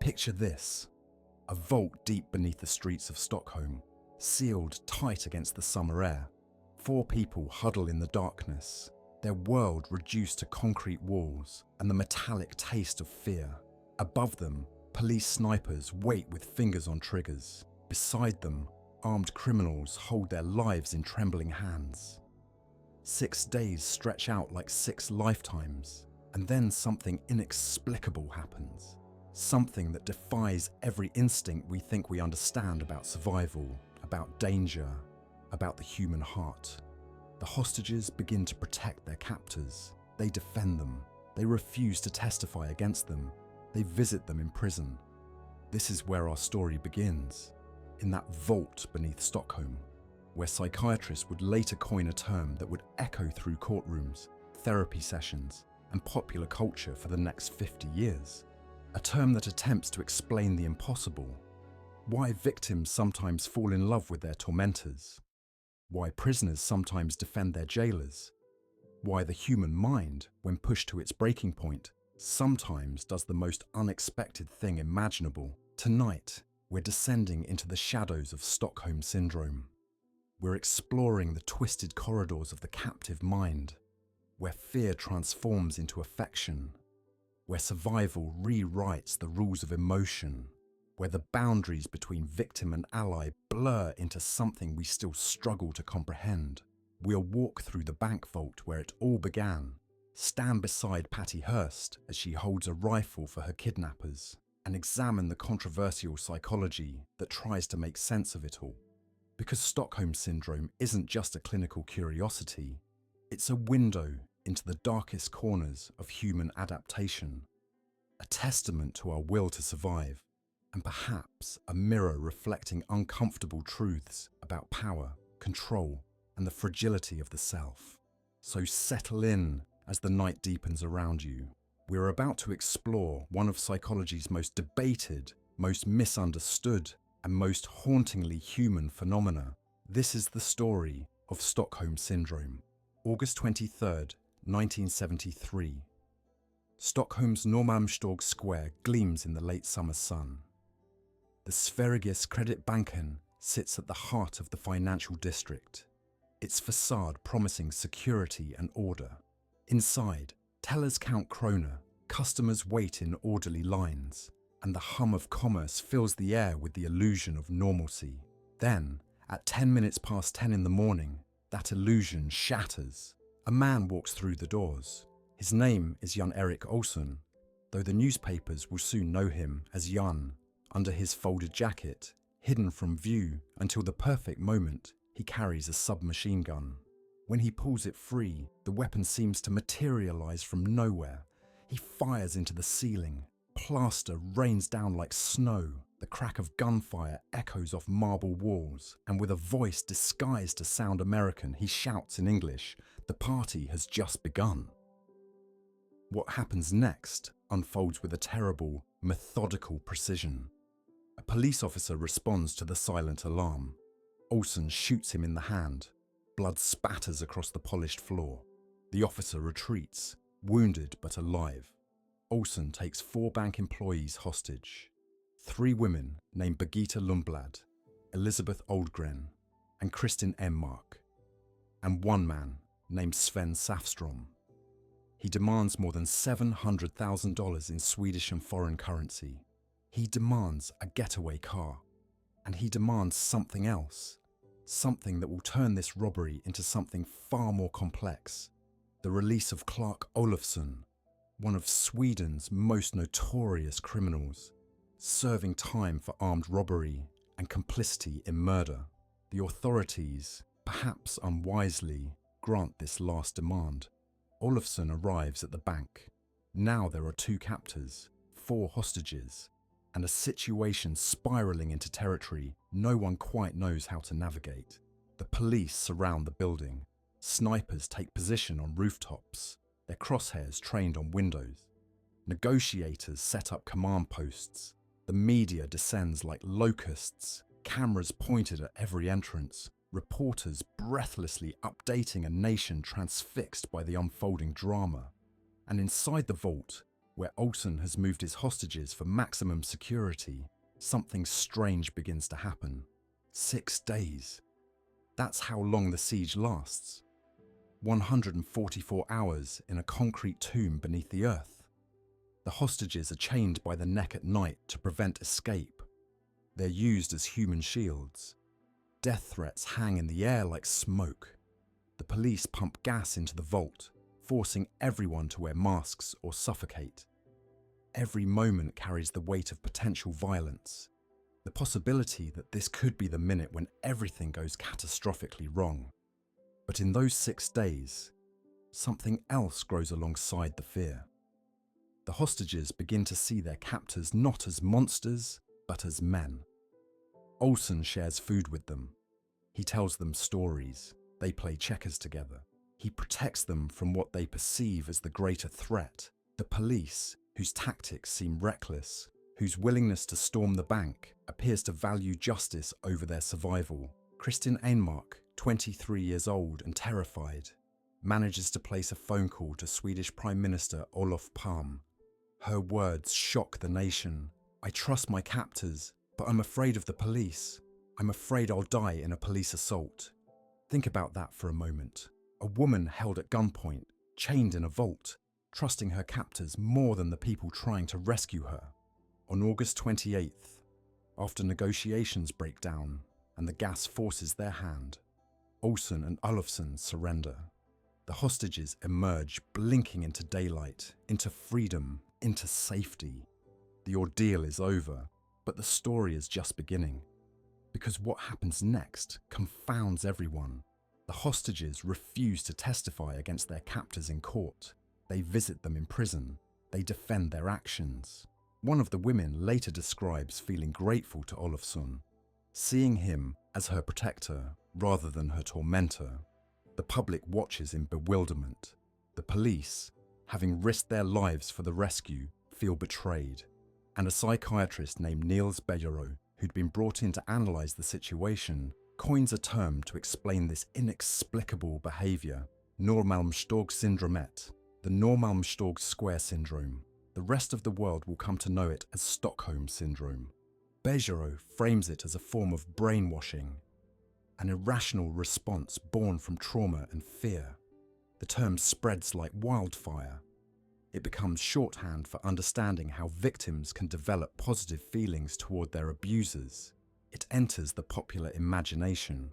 Picture this: a vault deep beneath the streets of Stockholm, sealed tight against the summer air. 4 people huddle in the darkness, their world reduced to concrete walls and the metallic taste of fear. Above them, police snipers wait with fingers on triggers. Beside them, armed criminals hold their lives in trembling hands. 6 days stretch out like 6 lifetimes, and then something inexplicable happens. Something that defies every instinct we think we understand about survival, about danger, about the human heart. The hostages begin to protect their captors. They defend them. They refuse to testify against them. They visit them in prison. This is where our story begins, in that vault beneath Stockholm, where psychiatrists would later coin a term that would echo through courtrooms, therapy sessions, and popular culture for the next 50 years. A term that attempts to explain the impossible. Why victims sometimes fall in love with their tormentors. Why prisoners sometimes defend their jailers. Why the human mind, when pushed to its breaking point, sometimes does the most unexpected thing imaginable. Tonight, we're descending into the shadows of Stockholm Syndrome. We're exploring the twisted corridors of the captive mind, where fear transforms into affection, where survival rewrites the rules of emotion, where the boundaries between victim and ally blur into something we still struggle to comprehend. We'll walk through the bank vault where it all began, stand beside Patty Hearst as she holds a rifle for her kidnappers, and examine the controversial psychology that tries to make sense of it all. Because Stockholm Syndrome isn't just a clinical curiosity, it's a window into the darkest corners of human adaptation, a testament to our will to survive, and perhaps a mirror reflecting uncomfortable truths about power, control, and the fragility of the self. So settle in as the night deepens around you. We're about to explore one of psychology's most debated, most misunderstood, and most hauntingly human phenomena. This is the story of Stockholm Syndrome. August 23rd, 1973. Stockholm's Norrmalmstorg Square gleams in the late summer sun. The Sveriges Kreditbanken sits at the heart of the financial district, its facade promising security and order. Inside, tellers count krona, customers wait in orderly lines, and the hum of commerce fills the air with the illusion of normalcy. Then, at 10 minutes past 10 in the morning, that illusion shatters. A man walks through the doors. His name is Jan Erik Olsson, though the newspapers will soon know him as Jan. Under his folded jacket, hidden from view until the perfect moment, he carries a submachine gun. When he pulls it free, the weapon seems to materialize from nowhere. He fires into the ceiling. Plaster rains down like snow. The crack of gunfire echoes off marble walls, and with a voice disguised to sound American, he shouts in English, "The party has just begun." What happens next unfolds with a terrible, methodical precision. A police officer responds to the silent alarm. Olsson shoots him in the hand. Blood spatters across the polished floor. The officer retreats, wounded but alive. Olsson takes 4 bank employees hostage. 3 women named Birgitta Lundblad, Elizabeth Oldgren, and Kristin Emmark, and 1 man named Sven Safstrom. He demands more than $700,000 in Swedish and foreign currency. He demands a getaway car, and he demands something else, something that will turn this robbery into something far more complex: the release of Clark Olofsson, one of Sweden's most notorious criminals, serving time for armed robbery and complicity in murder. The authorities, perhaps unwisely, grant this last demand. Olofsson arrives at the bank. Now there are 2 captors, 4 hostages, and a situation spiraling into territory no one quite knows how to navigate. The police surround the building. Snipers take position on rooftops, their crosshairs trained on windows. Negotiators set up command posts. The media descends like locusts, cameras pointed at every entrance, reporters breathlessly updating a nation transfixed by the unfolding drama. And inside the vault, where Olsen has moved his hostages for maximum security, something strange begins to happen. 6 days. That's how long the siege lasts. 144 hours in a concrete tomb beneath the earth. The hostages are chained by the neck at night to prevent escape. They're used as human shields. Death threats hang in the air like smoke. The police pump gas into the vault, forcing everyone to wear masks or suffocate. Every moment carries the weight of potential violence, the possibility that this could be the minute when everything goes catastrophically wrong. But in those 6 days, something else grows alongside the fear. The hostages begin to see their captors not as monsters, but as men. Olsen shares food with them. He tells them stories. They play checkers together. He protects them from what they perceive as the greater threat, the police, whose tactics seem reckless, whose willingness to storm the bank appears to value justice over their survival. Kristin Einmark, 23 years old and terrified, manages to place a phone call to Swedish Prime Minister Olof Palme. Her words shock the nation. "I trust my captors, but I'm afraid of the police. I'm afraid I'll die in a police assault." Think about that for a moment. A woman held at gunpoint, chained in a vault, trusting her captors more than the people trying to rescue her. On August 28th, after negotiations break down and the gas forces their hand, Olsen and Olofsson surrender. The hostages emerge, blinking into daylight, into freedom, into safety. The ordeal is over, but the story is just beginning. Because what happens next confounds everyone. The hostages refuse to testify against their captors in court. They visit them in prison. They defend their actions. One of the women later describes feeling grateful to Olofsson, seeing him as her protector rather than her tormentor. The public watches in bewilderment. The police, having risked their lives for the rescue, feel betrayed. And a psychiatrist named Niels Bejero, who'd been brought in to analyse the situation, coins a term to explain this inexplicable behaviour: Normalmstorg syndromet, the Normalmstorg square syndrome. The rest of the world will come to know it as Stockholm Syndrome. Bejero frames it as a form of brainwashing, an irrational response born from trauma and fear. The term spreads like wildfire. It becomes shorthand for understanding how victims can develop positive feelings toward their abusers. It enters the popular imagination,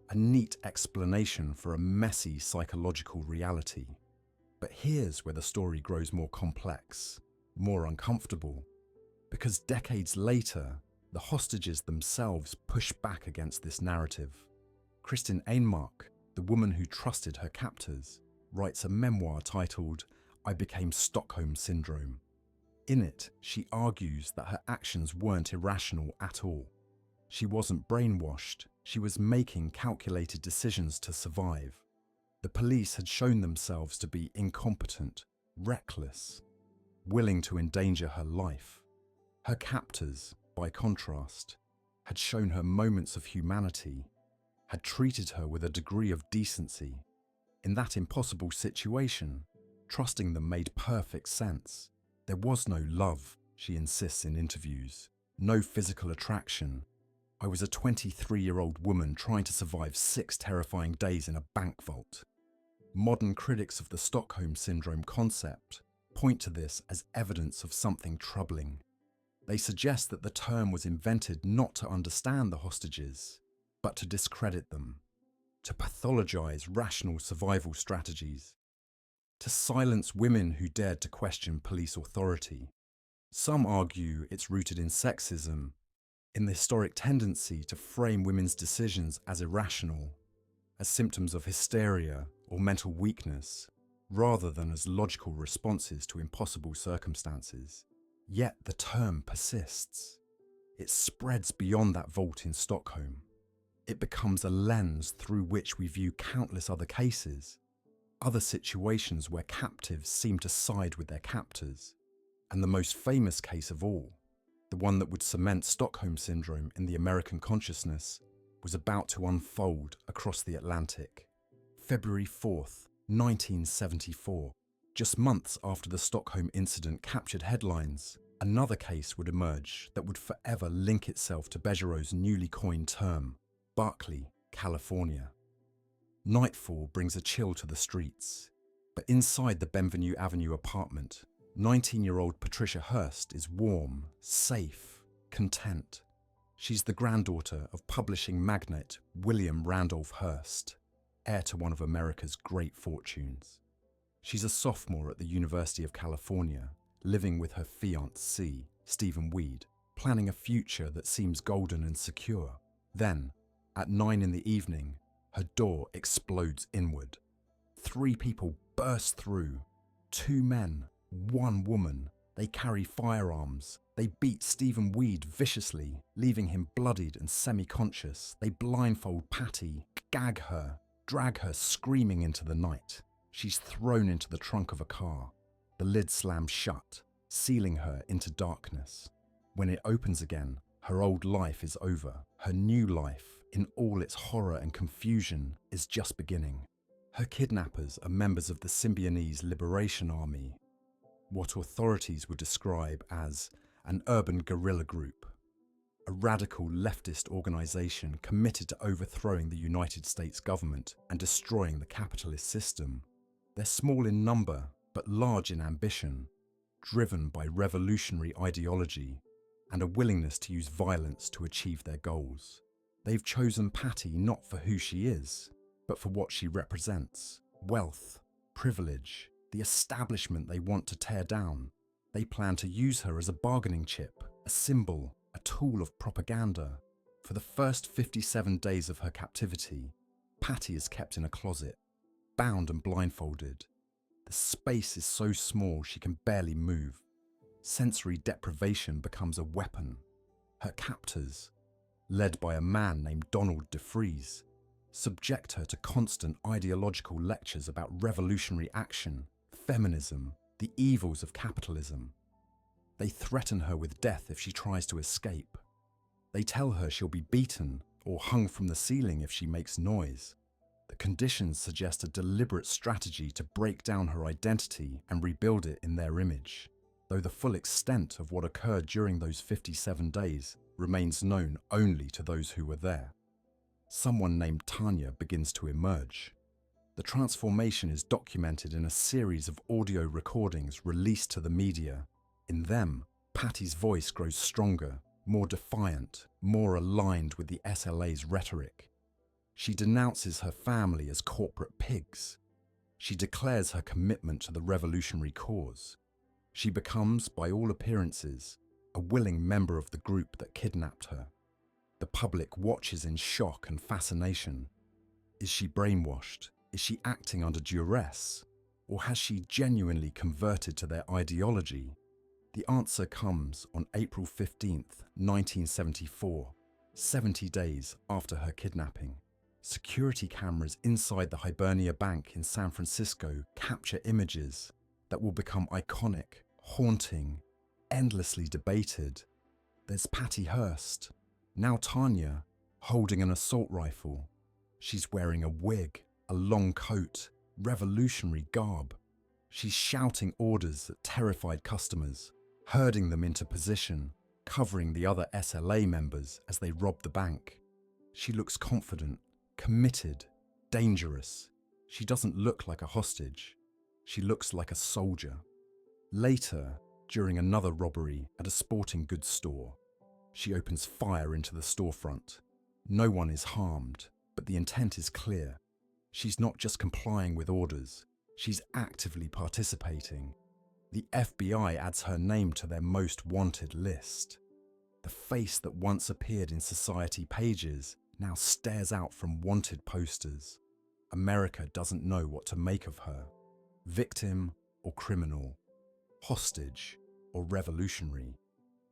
a neat explanation for a messy psychological reality. But here's where the story grows more complex, more uncomfortable, because decades later, the hostages themselves push back against this narrative. Kristin Einmark, the woman who trusted her captors, writes a memoir titled "I Became Stockholm Syndrome." In it, she argues that her actions weren't irrational at all. She wasn't brainwashed, she was making calculated decisions to survive. The police had shown themselves to be incompetent, reckless, willing to endanger her life. Her captors, by contrast, had shown her moments of humanity, had treated her with a degree of decency. In that impossible situation, trusting them made perfect sense. There was no love, she insists in interviews, no physical attraction. I was a 23-year-old woman trying to survive 6 terrifying days in a bank vault. Modern critics of the Stockholm Syndrome concept point to this as evidence of something troubling. They suggest that the term was invented not to understand the hostages, but to discredit them, to pathologize rational survival strategies, to silence women who dared to question police authority. Some argue it's rooted in sexism, in the historic tendency to frame women's decisions as irrational, as symptoms of hysteria or mental weakness, rather than as logical responses to impossible circumstances. Yet the term persists. It spreads beyond that vault in Stockholm. It becomes a lens through which we view countless other cases, other situations where captives seem to side with their captors. And the most famous case of all, the one that would cement Stockholm Syndrome in the American consciousness, was about to unfold across the Atlantic. February 4th, 1974. Just months after the Stockholm incident captured headlines, another case would emerge that would forever link itself to Bergerot's newly coined term, Berkeley, California. Nightfall brings a chill to the streets, but inside the Benvenue Avenue apartment, 19-year-old Patricia Hearst is warm, safe, content. She's the granddaughter of publishing magnate William Randolph Hearst, heir to one of America's great fortunes. She's a sophomore at the University of California, living with her fiancé, Stephen Weed, planning a future that seems golden and secure. Then, at 9 in the evening, her door explodes inward. 3 people burst through. 2 men, 1 woman. They carry firearms. They beat Stephen Weed viciously, leaving him bloodied and semi-conscious. They blindfold Patty, gag her, drag her screaming into the night. She's thrown into the trunk of a car. The lid slams shut, sealing her into darkness. When it opens again, her old life is over. Her new life, in all its horror and confusion, is just beginning. Her kidnappers are members of the Symbionese Liberation Army, what authorities would describe as an urban guerrilla group, a radical leftist organization committed to overthrowing the United States government and destroying the capitalist system. They're small in number, but large in ambition, driven by revolutionary ideology and a willingness to use violence to achieve their goals. They've chosen Patty not for who she is, but for what she represents: wealth, privilege, the establishment they want to tear down. They plan to use her as a bargaining chip, a symbol, a tool of propaganda. For the first 57 days of her captivity, Patty is kept in a closet, bound and blindfolded. The space is so small she can barely move. Sensory deprivation becomes a weapon. Her captors, led by a man named Donald DeFries, subject her to constant ideological lectures about revolutionary action, feminism, the evils of capitalism. They threaten her with death if she tries to escape. They tell her she'll be beaten or hung from the ceiling if she makes noise. The conditions suggest a deliberate strategy to break down her identity and rebuild it in their image, though the full extent of what occurred during those 57 days remains known only to those who were there. Someone named Tanya begins to emerge. The transformation is documented in a series of audio recordings released to the media. In them, Patty's voice grows stronger, more defiant, more aligned with the SLA's rhetoric. She denounces her family as corporate pigs. She declares her commitment to the revolutionary cause. She becomes, by all appearances, a willing member of the group that kidnapped her. The public watches in shock and fascination. Is she brainwashed? Is she acting under duress? Or has she genuinely converted to their ideology? The answer comes on April 15th, 1974, 70 days after her kidnapping. Security cameras inside the Hibernia Bank in San Francisco capture images that will become iconic, haunting, endlessly debated. There's Patty Hearst, now Tanya, holding an assault rifle. She's wearing a wig, a long coat, revolutionary garb. She's shouting orders at terrified customers, herding them into position, covering the other SLA members as they rob the bank. She looks confident, committed, dangerous. She doesn't look like a hostage. She looks like a soldier. Later, during another robbery at a sporting goods store, she opens fire into the storefront. No one is harmed, but the intent is clear. She's not just complying with orders, she's actively participating. The FBI adds her name to their most wanted list. The face that once appeared in society pages now stares out from wanted posters. America doesn't know what to make of her. Victim or criminal, hostage or revolutionary.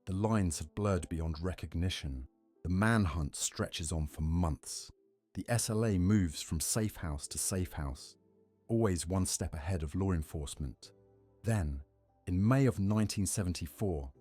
The lines have blurred beyond recognition. The manhunt stretches on for months. The SLA moves from safe house to safe house, always one step ahead of law enforcement. Then, in May of 1974,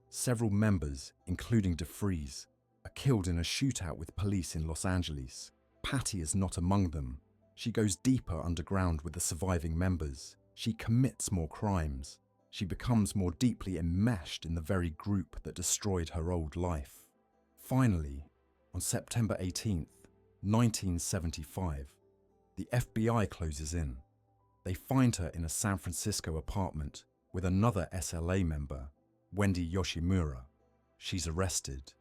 several members, including DeFries, are killed in a shootout with police in Los Angeles. Patty is not among them. She goes deeper underground with the surviving members, She commits more crimes. She becomes more deeply enmeshed in the very group that destroyed her old life. Finally, on September 18th, 1975, the FBI closes in. They find her in a San Francisco apartment with another SLA member, Wendy Yoshimura. She's arrested.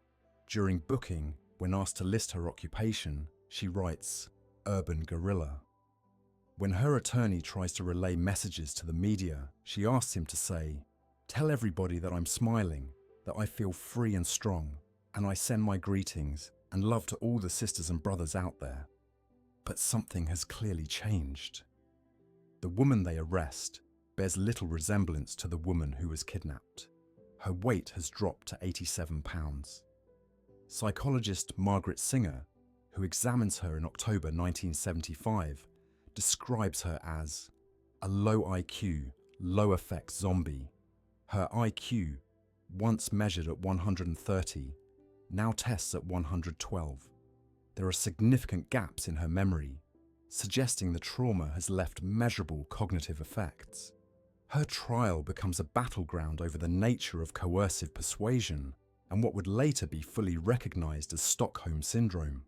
During booking, when asked to list her occupation, she writes, "Urban guerrilla." When her attorney tries to relay messages to the media, she asks him to say, "Tell everybody that I'm smiling, that I feel free and strong, and I send my greetings and love to all the sisters and brothers out there." But something has clearly changed. The woman they arrest bears little resemblance to the woman who was kidnapped. Her weight has dropped to 87 pounds. Psychologist Margaret Singer, who examines her in October 1975, describes her as a low IQ, low effect zombie. Her IQ, once measured at 130, now tests at 112. There are significant gaps in her memory, suggesting the trauma has left measurable cognitive effects. Her trial becomes a battleground over the nature of coercive persuasion and what would later be fully recognized as Stockholm Syndrome.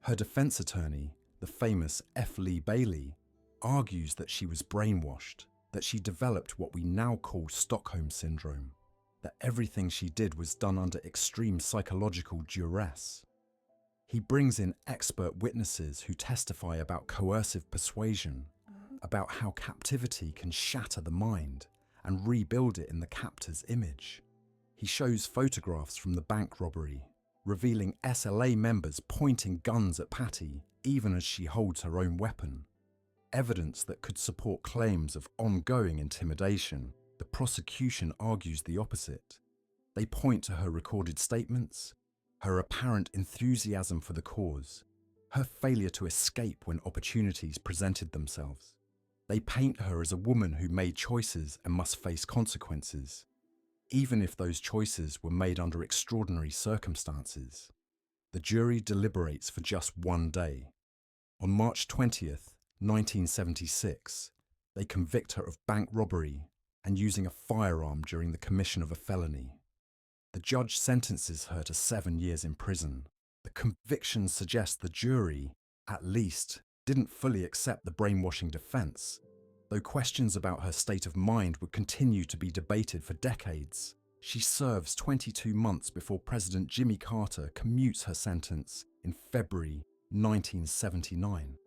Her defense attorney, the famous F. Lee Bailey, argues that she was brainwashed, that she developed what we now call Stockholm Syndrome, that everything she did was done under extreme psychological duress. He brings in expert witnesses who testify about coercive persuasion, about how captivity can shatter the mind and rebuild it in the captor's image. He shows photographs from the bank robbery, revealing SLA members pointing guns at Patty even as she holds her own weapon. Evidence that could support claims of ongoing intimidation. The prosecution argues the opposite. They point to her recorded statements, her apparent enthusiasm for the cause, her failure to escape when opportunities presented themselves. They paint her as a woman who made choices and must face consequences, even if those choices were made under extraordinary circumstances. The jury deliberates for just one day. On March 20th, 1976, they convict her of bank robbery and using a firearm during the commission of a felony. The judge sentences her to 7 years in prison. The conviction suggests the jury, at least, didn't fully accept the brainwashing defense, though questions about her state of mind would continue to be debated for decades. She serves 22 months before President Jimmy Carter commutes her sentence in February 1979.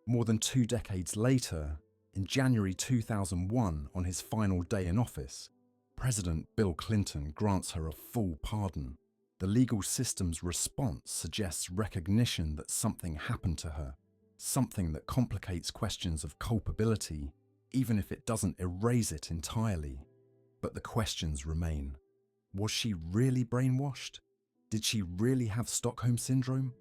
More than 2 decades later, in January 2001, on his final day in office, President Bill Clinton grants her a full pardon. The legal system's response suggests recognition that something happened to her, something that complicates questions of culpability, even if it doesn't erase it entirely. But the questions remain. Was she really brainwashed? Did she really have Stockholm Syndrome?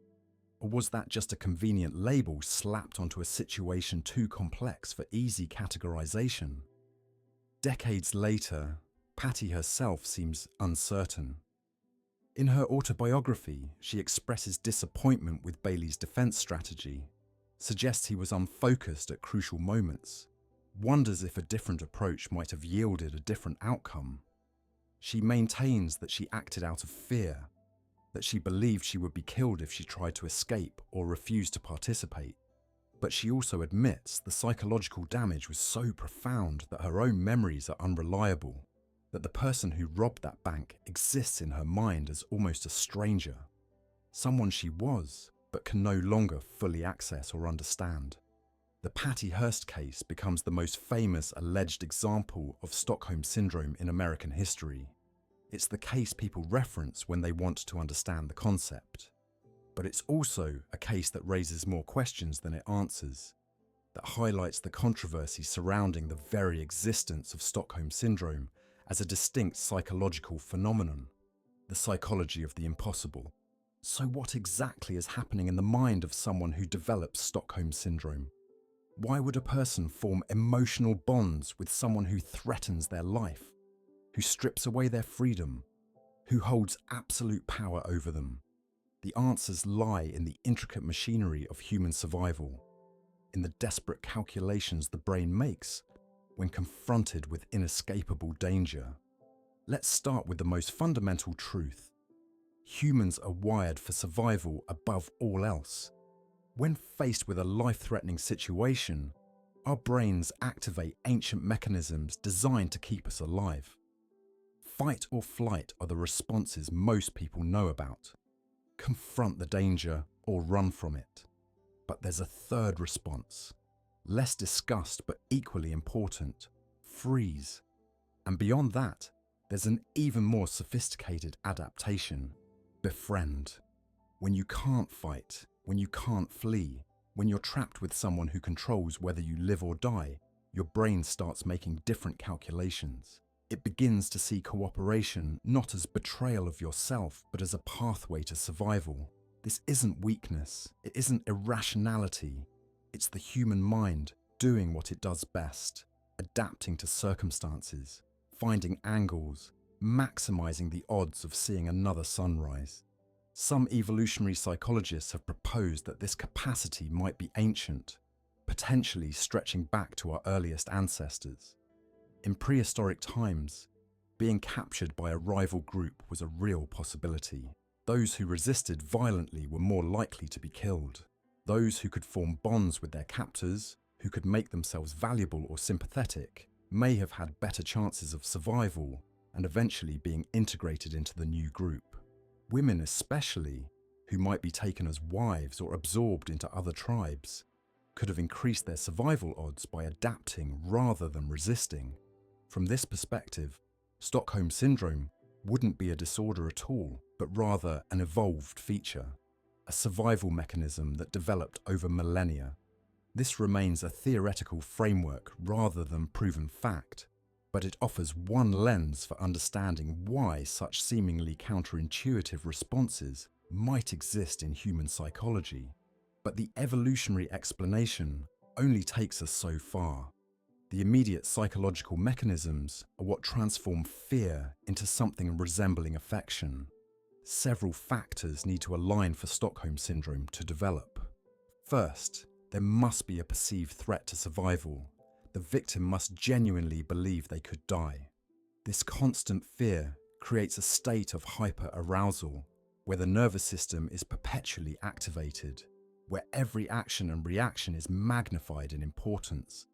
Or was that just a convenient label slapped onto a situation too complex for easy categorization? Decades later, Patty herself seems uncertain. In her autobiography, she expresses disappointment with Bailey's defense strategy, suggests he was unfocused at crucial moments, wonders if a different approach might have yielded a different outcome. She maintains that she acted out of fear, that she believed she would be killed if she tried to escape or refused to participate. But she also admits the psychological damage was so profound that her own memories are unreliable, that the person who robbed that bank exists in her mind as almost a stranger, someone she was, but can no longer fully access or understand. The Patty Hearst case becomes the most famous alleged example of Stockholm Syndrome in American history. It's the case people reference when they want to understand the concept. But it's also a case that raises more questions than it answers, that highlights the controversy surrounding the very existence of Stockholm Syndrome as a distinct psychological phenomenon, the psychology of the impossible. So what exactly is happening in the mind of someone who develops Stockholm Syndrome? Why would a person form emotional bonds with someone who threatens their life, who strips away their freedom, who holds absolute power over them? The answers lie in the intricate machinery of human survival, in the desperate calculations the brain makes when confronted with inescapable danger. Let's start with the most fundamental truth. Humans are wired for survival above all else. When faced with a life-threatening situation, our brains activate ancient mechanisms designed to keep us alive. Fight or flight are the responses most people know about. Confront the danger or run from it. But there's a third response, less discussed but equally important: freeze. And beyond that, there's an even more sophisticated adaptation: befriend. When you can't fight, when you can't flee, when you're trapped with someone who controls whether you live or die, your brain starts making different calculations. It begins to see cooperation not as betrayal of yourself, but as a pathway to survival. This isn't weakness, it isn't irrationality. It's the human mind doing what it does best, adapting to circumstances, finding angles, maximizing the odds of seeing another sunrise. Some evolutionary psychologists have proposed that this capacity might be ancient, potentially stretching back to our earliest ancestors. In prehistoric times, being captured by a rival group was a real possibility. Those who resisted violently were more likely to be killed. Those who could form bonds with their captors, who could make themselves valuable or sympathetic, may have had better chances of survival and eventually being integrated into the new group. Women especially, who might be taken as wives or absorbed into other tribes, could have increased their survival odds by adapting rather than resisting. From this perspective, Stockholm Syndrome wouldn't be a disorder at all, but rather an evolved feature, a survival mechanism that developed over millennia. This remains a theoretical framework rather than proven fact, but it offers one lens for understanding why such seemingly counterintuitive responses might exist in human psychology. But the evolutionary explanation only takes us so far. The immediate psychological mechanisms are what transform fear into something resembling affection. Several factors need to align for Stockholm Syndrome to develop. First, there must be a perceived threat to survival. The victim must genuinely believe they could die. This constant fear creates a state of hyper-arousal, where the nervous system is perpetually activated, where every action and reaction is magnified in importance.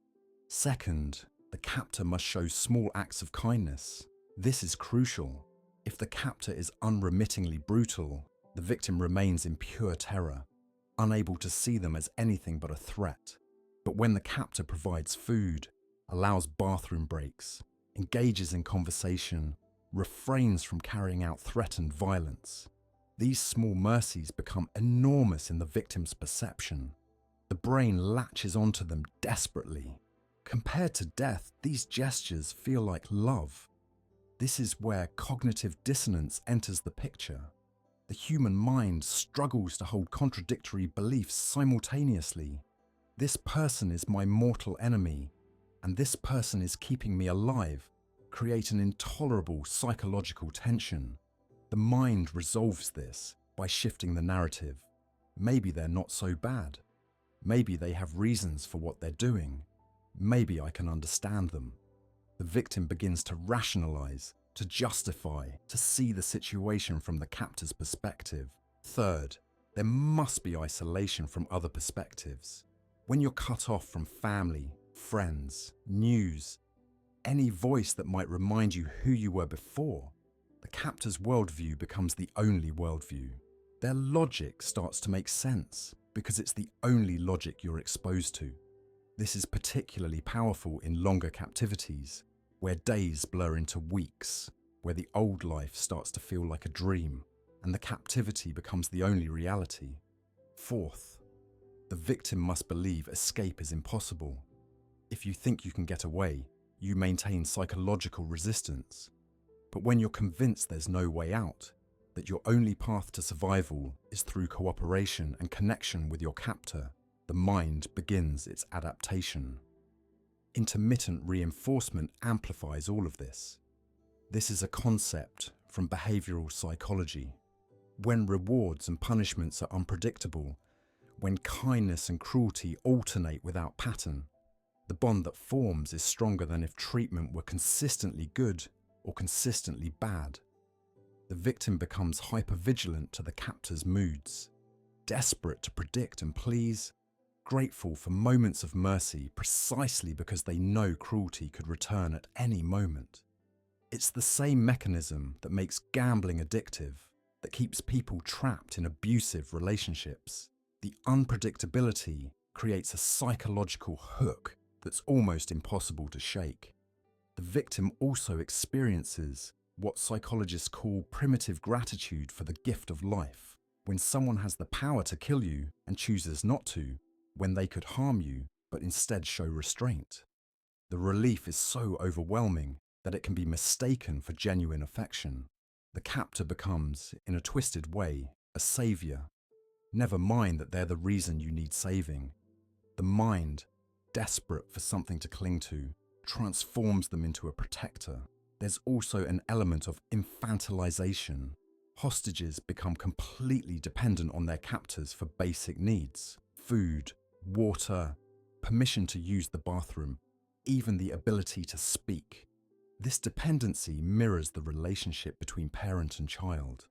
Second, the captor must show small acts of kindness. This is crucial. If the captor is unremittingly brutal, the victim remains in pure terror, unable to see them as anything but a threat. But when the captor provides food, allows bathroom breaks, engages in conversation, refrains from carrying out threatened violence, these small mercies become enormous in the victim's perception. The brain latches onto them desperately. Compared to death, these gestures feel like love. This is where cognitive dissonance enters the picture. The human mind struggles to hold contradictory beliefs simultaneously. This person is my mortal enemy, and this person is keeping me alive, create an intolerable psychological tension. The mind resolves this by shifting the narrative. Maybe they're not so bad. Maybe they have reasons for what they're doing. Maybe I can understand them. The victim begins to rationalize, to justify, to see the situation from the captor's perspective. Third, there must be isolation from other perspectives. When you're cut off from family, friends, news, any voice that might remind you who you were before, the captor's worldview becomes the only worldview. Their logic starts to make sense because it's the only logic you're exposed to. This is particularly powerful in longer captivities, where days blur into weeks, where the old life starts to feel like a dream, and the captivity becomes the only reality. Fourth, the victim must believe escape is impossible. If you think you can get away, you maintain psychological resistance. But when you're convinced there's no way out, that your only path to survival is through cooperation and connection with your captor, the mind begins its adaptation. Intermittent reinforcement amplifies all of this. This is a concept from behavioral psychology. When rewards and punishments are unpredictable, when kindness and cruelty alternate without pattern, The bond that forms is stronger than if treatment were consistently good or consistently bad. The victim becomes hypervigilant to the captor's moods, desperate to predict and please, grateful for moments of mercy precisely because they know cruelty could return at any moment. It's the same mechanism that makes gambling addictive, that keeps people trapped in abusive relationships. The unpredictability creates a psychological hook that's almost impossible to shake. The victim also experiences what psychologists call primitive gratitude for the gift of life. When someone has the power to kill you and chooses not to, when they could harm you but instead show restraint. The relief is so overwhelming that it can be mistaken for genuine affection. The captor becomes, in a twisted way, a savior. Never mind that they're the reason you need saving. The mind, desperate for something to cling to, transforms them into a protector. There's also an element of infantilization. Hostages become completely dependent on their captors for basic needs: food, water, permission to use the bathroom, even the ability to speak. This dependency mirrors the relationship between parent and child.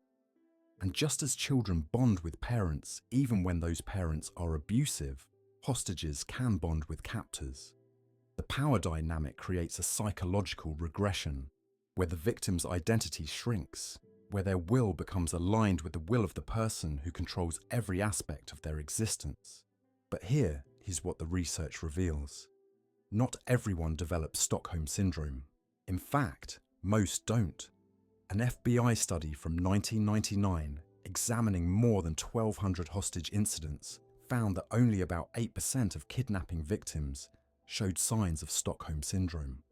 And just as children bond with parents even when those parents are abusive, hostages can bond with captors. The power dynamic creates a psychological regression, where the victim's identity shrinks, where their will becomes aligned with the will of the person who controls every aspect of their existence. But here is what the research reveals. Not everyone develops Stockholm Syndrome. In fact, most don't. An FBI study from 1999, examining more than 1,200 hostage incidents, found that only about 8% of kidnapping victims showed signs of Stockholm Syndrome.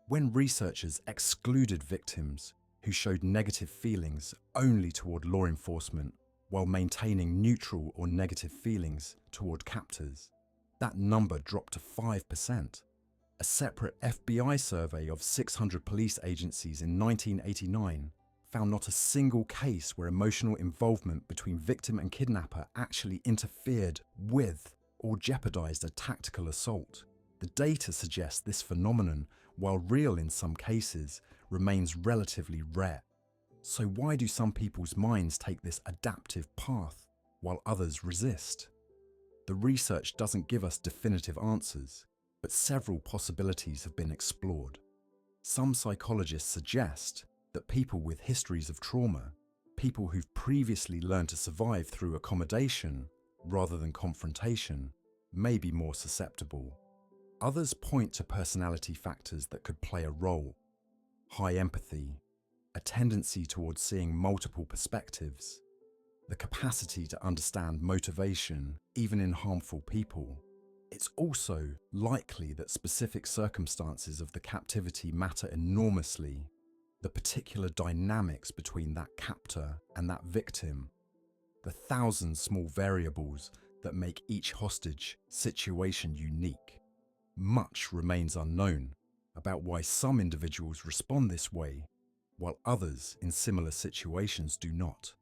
When researchers excluded victims who showed negative feelings only toward law enforcement while maintaining neutral or negative feelings toward captors, that number dropped to 5%. A separate FBI survey of 600 police agencies in 1989 found not a single case where emotional involvement between victim and kidnapper actually interfered with or jeopardized a tactical assault. The data suggests this phenomenon, while real in some cases, remains relatively rare. So why do some people's minds take this adaptive path while others resist? The research doesn't give us definitive answers, but several possibilities have been explored. Some psychologists suggest that people with histories of trauma, people who've previously learned to survive through accommodation rather than confrontation, may be more susceptible. Others point to personality factors that could play a role: high empathy, a tendency towards seeing multiple perspectives, the capacity to understand motivation even in harmful people. It's also likely that specific circumstances of the captivity matter enormously, the particular dynamics between that captor and that victim, the thousand small variables that make each hostage situation unique. Much remains unknown about why some individuals respond this way, while others in similar situations do not.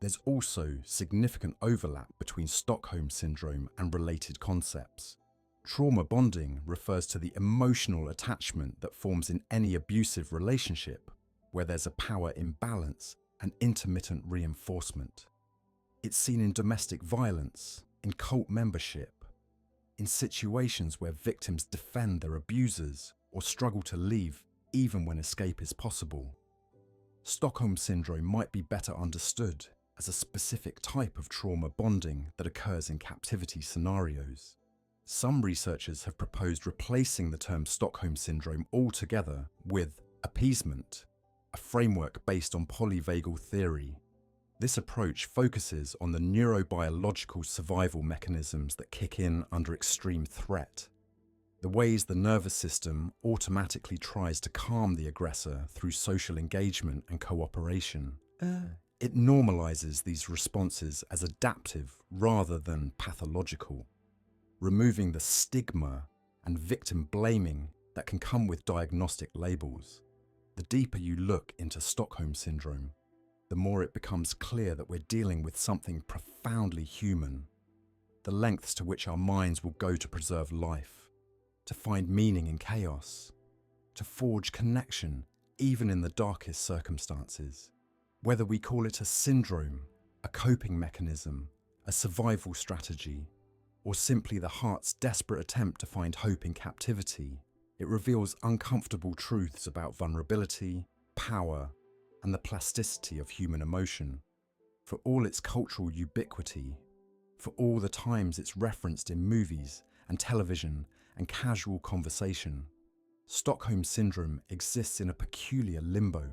There's also significant overlap between Stockholm Syndrome and related concepts. Trauma bonding refers to the emotional attachment that forms in any abusive relationship where there's a power imbalance and intermittent reinforcement. It's seen in domestic violence, in cult membership, in situations where victims defend their abusers or struggle to leave even when escape is possible. Stockholm Syndrome might be better understood as a specific type of trauma bonding that occurs in captivity scenarios. Some researchers have proposed replacing the term Stockholm Syndrome altogether with appeasement, a framework based on polyvagal theory. This approach focuses on the neurobiological survival mechanisms that kick in under extreme threat, the ways the nervous system automatically tries to calm the aggressor through social engagement and cooperation. It normalizes these responses as adaptive rather than pathological, removing the stigma and victim blaming that can come with diagnostic labels. The deeper you look into Stockholm Syndrome, the more it becomes clear that we're dealing with something profoundly human, the lengths to which our minds will go to preserve life, to find meaning in chaos, to forge connection even in the darkest circumstances. Whether we call it a syndrome, a coping mechanism, a survival strategy, or simply the heart's desperate attempt to find hope in captivity, it reveals uncomfortable truths about vulnerability, power, and the plasticity of human emotion. For all its cultural ubiquity, for all the times it's referenced in movies and television and casual conversation, Stockholm Syndrome exists in a peculiar limbo.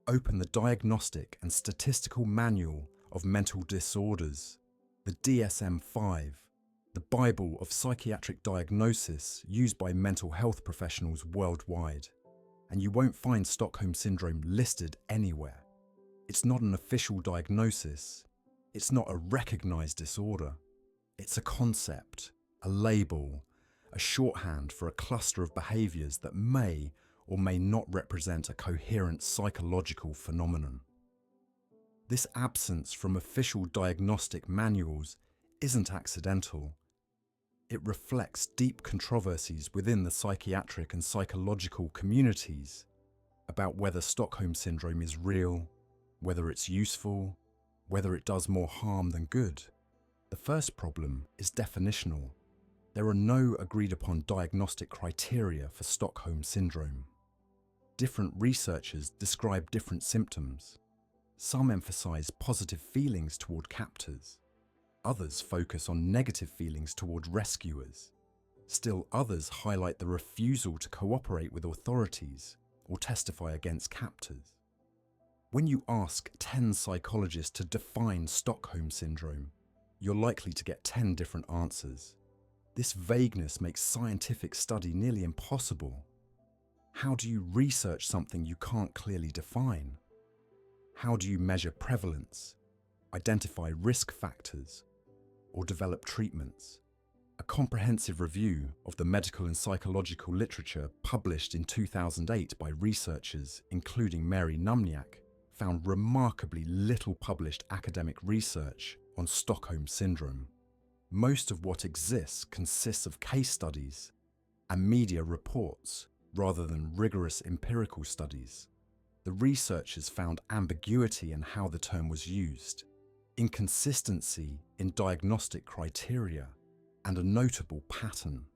Open the Diagnostic and Statistical Manual of Mental Disorders, the DSM-5, the Bible of psychiatric diagnosis used by mental health professionals worldwide, and you won't find Stockholm Syndrome listed anywhere. It's not an official diagnosis. It's not a recognized disorder. It's a concept, a label, a shorthand for a cluster of behaviors that may or may not represent a coherent psychological phenomenon. This absence from official diagnostic manuals isn't accidental. It reflects deep controversies within the psychiatric and psychological communities about whether Stockholm Syndrome is real, whether it's useful, whether it does more harm than good. The first problem is definitional. There are no agreed-upon diagnostic criteria for Stockholm Syndrome. Different researchers describe different symptoms. Some emphasize positive feelings toward captors. Others focus on negative feelings toward rescuers. Still others highlight the refusal to cooperate with authorities or testify against captors. When you ask 10 psychologists to define Stockholm Syndrome, you're likely to get 10 different answers. This vagueness makes scientific study nearly impossible. How do you research something you can't clearly define? How do you measure prevalence, identify risk factors, or develop treatments? A comprehensive review of the medical and psychological literature published in 2008 by researchers including Mary Numniak found remarkably little published academic research on Stockholm Syndrome. Most of what exists consists of case studies and media reports rather than rigorous empirical studies. The researchers found ambiguity in how the term was used, inconsistency in diagnostic criteria, and a notable pattern.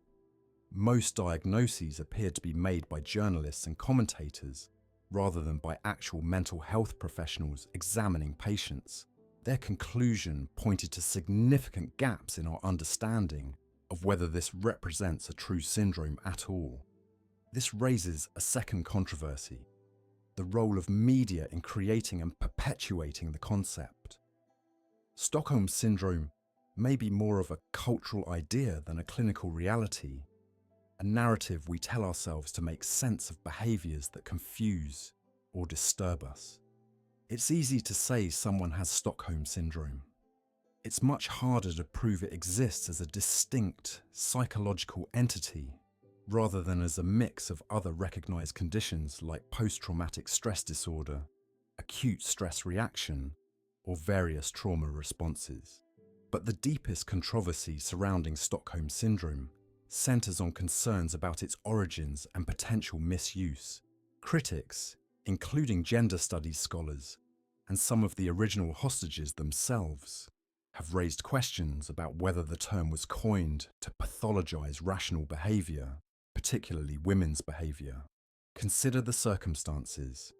Most diagnoses appeared to be made by journalists and commentators rather than by actual mental health professionals examining patients. Their conclusion pointed to significant gaps in our understanding of whether this represents a true syndrome at all. This raises a second controversy: the role of media in creating and perpetuating the concept. Stockholm Syndrome may be more of a cultural idea than a clinical reality, a narrative we tell ourselves to make sense of behaviors that confuse or disturb us. It's easy to say someone has Stockholm Syndrome. It's much harder to prove it exists as a distinct psychological entity rather than as a mix of other recognized conditions like post-traumatic stress disorder, acute stress reaction, or various trauma responses. But the deepest controversy surrounding Stockholm Syndrome centers on concerns about its origins and potential misuse. Critics, including gender studies scholars and some of the original hostages themselves, have raised questions about whether the term was coined to pathologize rational behavior, particularly women's behavior. Consider the circumstances.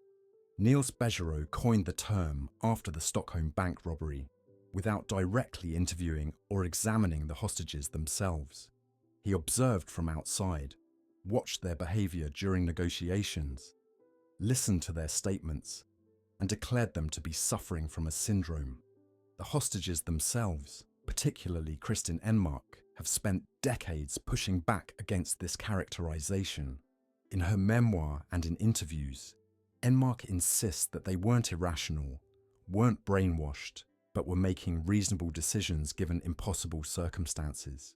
Niels Bejerot coined the term after the Stockholm bank robbery without directly interviewing or examining the hostages themselves. He observed from outside, watched their behavior during negotiations, listened to their statements, and declared them to be suffering from a syndrome. The hostages themselves, particularly Kristin Enmark, have spent decades pushing back against this characterization. In her memoir and in interviews, Enmark insists that they weren't irrational, weren't brainwashed, but were making reasonable decisions given impossible circumstances.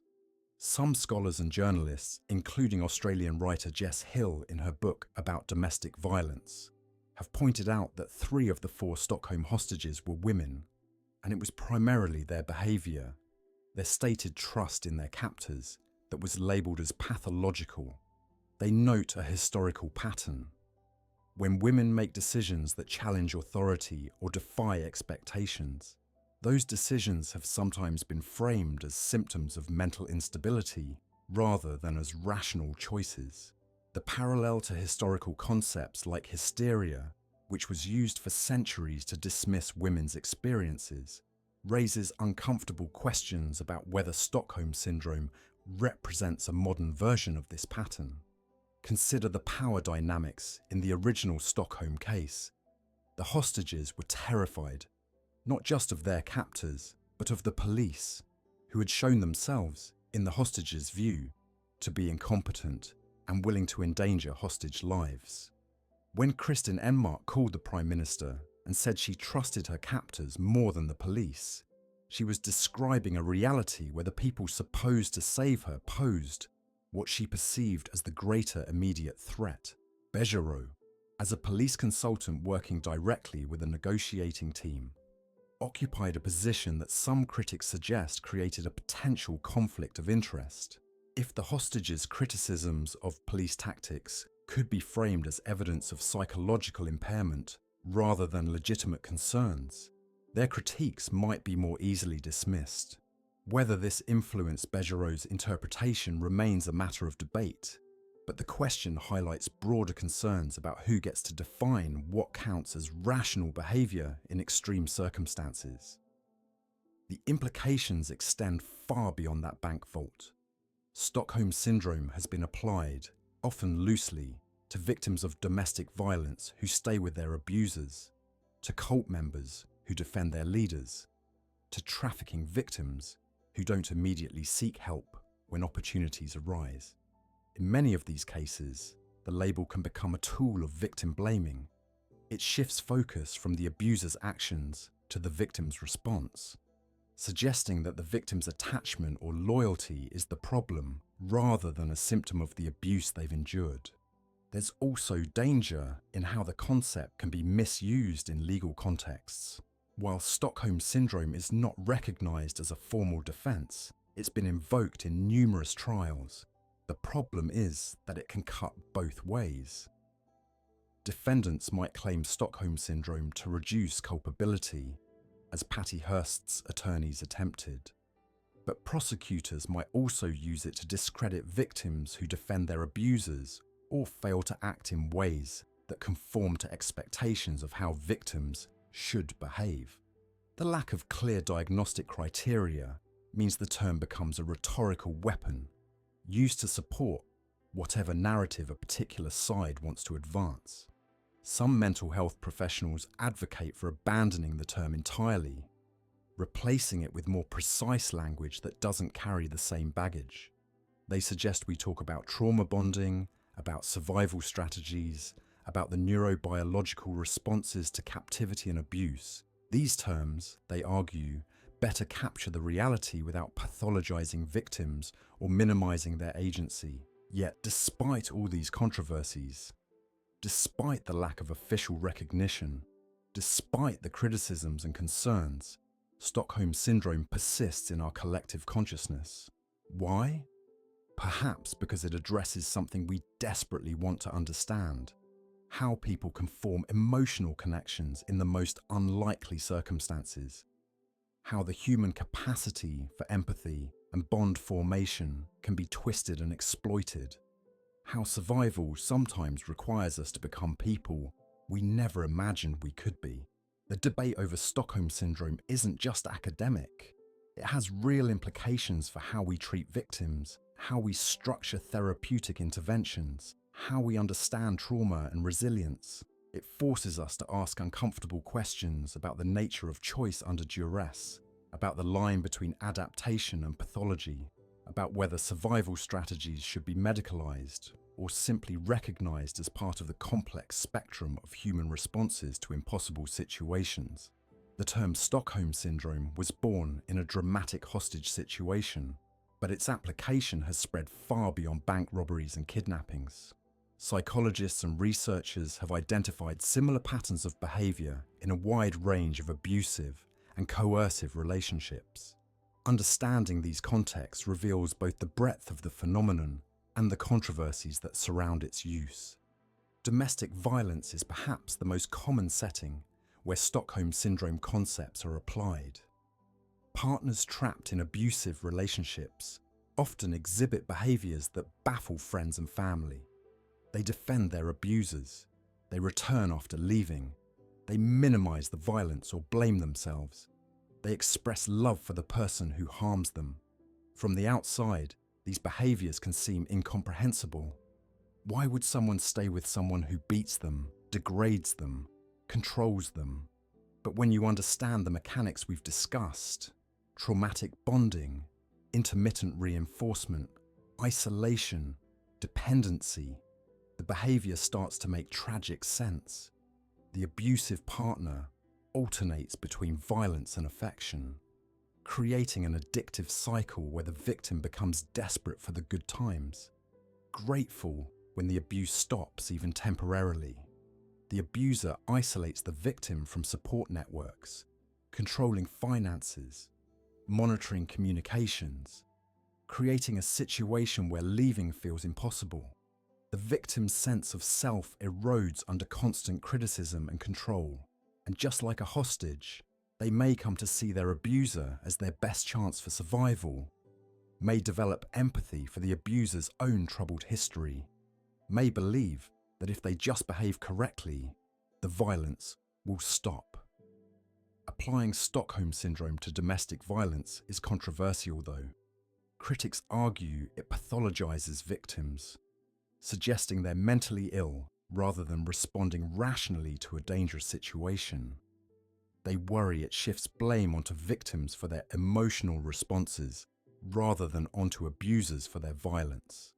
Some scholars and journalists, including Australian writer Jess Hill in her book about domestic violence, have pointed out that 3 of the 4 Stockholm hostages were women, and it was primarily their behaviour, their stated trust in their captors, that was labelled as pathological. They note a historical pattern. When women make decisions that challenge authority or defy expectations, those decisions have sometimes been framed as symptoms of mental instability rather than as rational choices. The parallel to historical concepts like hysteria, which was used for centuries to dismiss women's experiences, raises uncomfortable questions about whether Stockholm Syndrome represents a modern version of this pattern. Consider the power dynamics in the original Stockholm case. The hostages were terrified, not just of their captors, but of the police, who had shown themselves, in the hostages' view, to be incompetent and willing to endanger hostage lives. When Kristin Enmark called the Prime Minister and said she trusted her captors more than the police, she was describing a reality where the people supposed to save her posed what she perceived as the greater immediate threat. Bejerot, as a police consultant working directly with a negotiating team, occupied a position that some critics suggest created a potential conflict of interest. If the hostages' criticisms of police tactics could be framed as evidence of psychological impairment rather than legitimate concerns, their critiques might be more easily dismissed. Whether this influenced Bejerot's interpretation remains a matter of debate, but the question highlights broader concerns about who gets to define what counts as rational behaviour in extreme circumstances. The implications extend far beyond that bank vault. Stockholm Syndrome has been applied, often loosely, to victims of domestic violence who stay with their abusers, to cult members who defend their leaders, to trafficking victims who don't immediately seek help when opportunities arise. In many of these cases, the label can become a tool of victim blaming. It shifts focus from the abuser's actions to the victim's response, suggesting that the victim's attachment or loyalty is the problem rather than a symptom of the abuse they've endured. There's also danger in how the concept can be misused in legal contexts. While Stockholm Syndrome is not recognised as a formal defence, it's been invoked in numerous trials. The problem is that it can cut both ways. Defendants might claim Stockholm Syndrome to reduce culpability, as Patty Hearst's attorneys attempted. But prosecutors might also use it to discredit victims who defend their abusers or fail to act in ways that conform to expectations of how victims should behave. The lack of clear diagnostic criteria means the term becomes a rhetorical weapon, used to support whatever narrative a particular side wants to advance. Some mental health professionals advocate for abandoning the term entirely, replacing it with more precise language that doesn't carry the same baggage. They suggest we talk about trauma bonding, about survival strategies, about the neurobiological responses to captivity and abuse. These terms, they argue, better capture the reality without pathologizing victims or minimizing their agency. Yet, despite all these controversies, despite the lack of official recognition, despite the criticisms and concerns, Stockholm Syndrome persists in our collective consciousness. Why? Perhaps because it addresses something we desperately want to understand: how people can form emotional connections in the most unlikely circumstances, how the human capacity for empathy and bond formation can be twisted and exploited, how survival sometimes requires us to become people we never imagined we could be. The debate over Stockholm Syndrome isn't just academic. It has real implications for how we treat victims, how we structure therapeutic interventions, how we understand trauma and resilience. It forces us to ask uncomfortable questions about the nature of choice under duress, about the line between adaptation and pathology, about whether survival strategies should be medicalized or simply recognized as part of the complex spectrum of human responses to impossible situations. The term Stockholm Syndrome was born in a dramatic hostage situation, but its application has spread far beyond bank robberies and kidnappings. Psychologists and researchers have identified similar patterns of behavior in a wide range of abusive and coercive relationships. Understanding these contexts reveals both the breadth of the phenomenon and the controversies that surround its use. Domestic violence is perhaps the most common setting where Stockholm Syndrome concepts are applied. Partners trapped in abusive relationships often exhibit behaviours that baffle friends and family. They defend their abusers, they return after leaving, they minimise the violence or blame themselves. They express love for the person who harms them. From the outside, these behaviours can seem incomprehensible. Why would someone stay with someone who beats them, degrades them, controls them? But when you understand the mechanics we've discussed, traumatic bonding, intermittent reinforcement, isolation, dependency, the behaviour starts to make tragic sense. The abusive partner alternates between violence and affection, creating an addictive cycle where the victim becomes desperate for the good times, grateful when the abuse stops even temporarily. The abuser isolates the victim from support networks, controlling finances, monitoring communications, creating a situation where leaving feels impossible. The victim's sense of self erodes under constant criticism and control, and just like a hostage, they may come to see their abuser as their best chance for survival, may develop empathy for the abuser's own troubled history, may believe that if they just behave correctly, the violence will stop. Applying Stockholm Syndrome to domestic violence is controversial though. Critics argue it pathologizes victims, suggesting they're mentally ill rather than responding rationally to a dangerous situation. They worry it shifts blame onto victims for their emotional responses rather than onto abusers for their violence.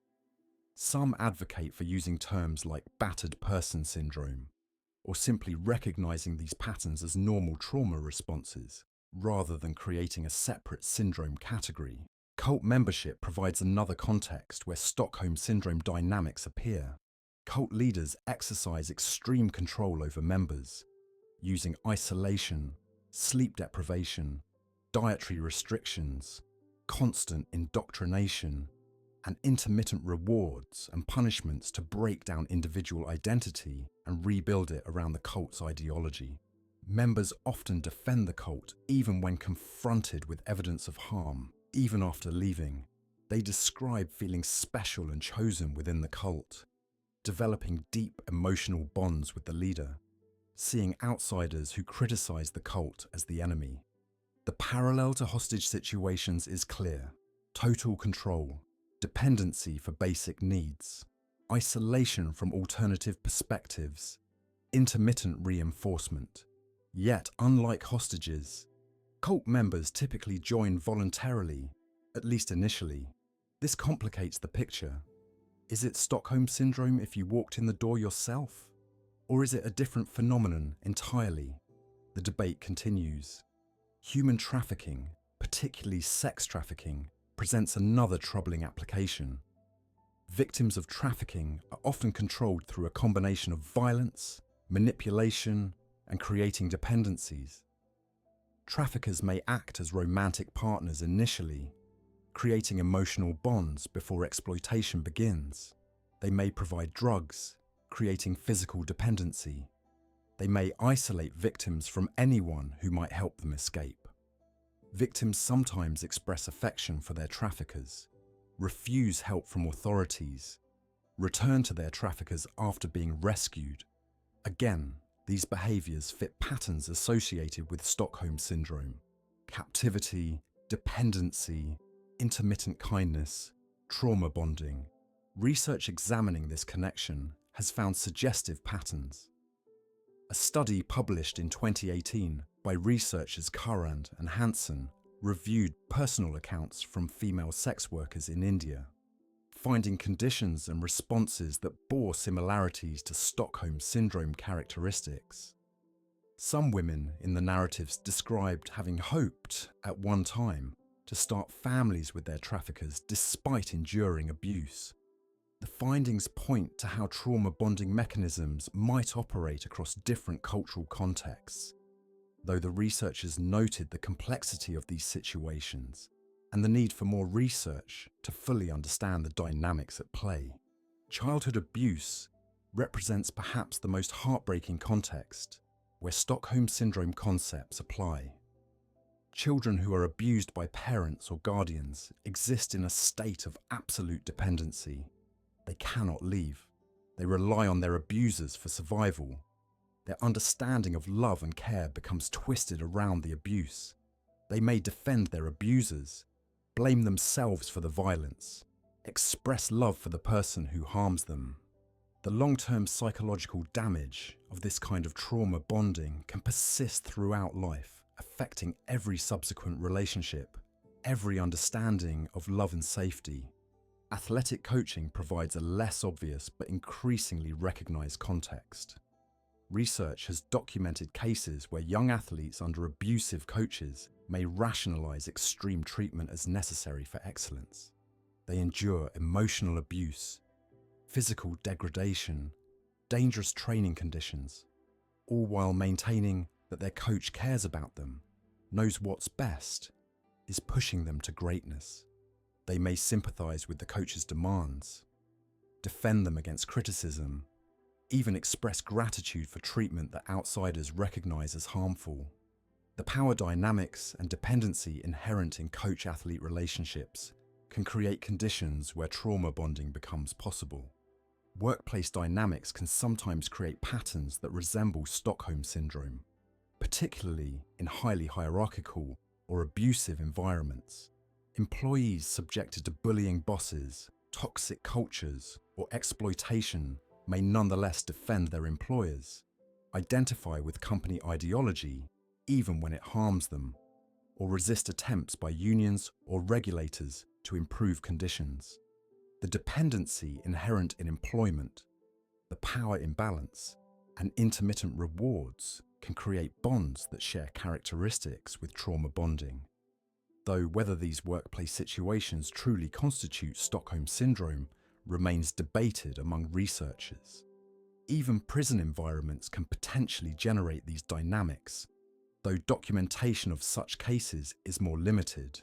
Some advocate for using terms like battered person syndrome, or simply recognizing these patterns as normal trauma responses, rather than creating a separate syndrome category. Cult membership provides another context where Stockholm Syndrome dynamics appear. Cult leaders exercise extreme control over members, using isolation, sleep deprivation, dietary restrictions, constant indoctrination, and intermittent rewards and punishments to break down individual identity and rebuild it around the cult's ideology. Members often defend the cult even when confronted with evidence of harm, even after leaving. They describe feeling special and chosen within the cult, developing deep emotional bonds with the leader, seeing outsiders who criticize the cult as the enemy. The parallel to hostage situations is clear: total control, dependency for basic needs, isolation from alternative perspectives, intermittent reinforcement. Yet, unlike hostages, cult members typically join voluntarily, at least initially. This complicates the picture. Is it Stockholm Syndrome if you walked in the door yourself? Or is it a different phenomenon entirely? The debate continues. Human trafficking, particularly sex trafficking, presents another troubling application. Victims of trafficking are often controlled through a combination of violence, manipulation, and creating dependencies. Traffickers may act as romantic partners initially, creating emotional bonds before exploitation begins. They may provide drugs, creating physical dependency. They may isolate victims from anyone who might help them escape. Victims sometimes express affection for their traffickers, refuse help from authorities, return to their traffickers after being rescued. Again, these behaviours fit patterns associated with Stockholm Syndrome: captivity, dependency, intermittent kindness, trauma bonding. Research examining this connection has found suggestive patterns. A study published in 2018 by researchers Curran and Hansen reviewed personal accounts from female sex workers in India, finding conditions and responses that bore similarities to Stockholm Syndrome characteristics. Some women in the narratives described having hoped at one time to start families with their traffickers despite enduring abuse. The findings point to how trauma bonding mechanisms might operate across different cultural contexts. Though the researchers noted the complexity of these situations, and the need for more research to fully understand the dynamics at play. Childhood abuse represents perhaps the most heartbreaking context where Stockholm Syndrome concepts apply. Children who are abused by parents or guardians exist in a state of absolute dependency. They cannot leave. They rely on their abusers for survival. Their understanding of love and care becomes twisted around the abuse. They may defend their abusers, blame themselves for the violence, express love for the person who harms them. The long-term psychological damage of this kind of trauma bonding can persist throughout life, affecting every subsequent relationship, every understanding of love and safety. Athletic coaching provides a less obvious but increasingly recognized context. Research has documented cases where young athletes under abusive coaches may rationalize extreme treatment as necessary for excellence. They endure emotional abuse, physical degradation, dangerous training conditions, all while maintaining that their coach cares about them, knows what's best, is pushing them to greatness. They may sympathize with the coach's demands, defend them against criticism, even express gratitude for treatment that outsiders recognize as harmful. The power dynamics and dependency inherent in coach-athlete relationships can create conditions where trauma bonding becomes possible. Workplace dynamics can sometimes create patterns that resemble Stockholm Syndrome, particularly in highly hierarchical or abusive environments. Employees subjected to bullying bosses, toxic cultures, or exploitation may nonetheless defend their employers, identify with company ideology even when it harms them, or resist attempts by unions or regulators to improve conditions. The dependency inherent in employment, the power imbalance, and intermittent rewards can create bonds that share characteristics with trauma bonding. Though whether these workplace situations truly constitute Stockholm Syndrome remains debated among researchers. Even prison environments can potentially generate these dynamics, though documentation of such cases is more limited.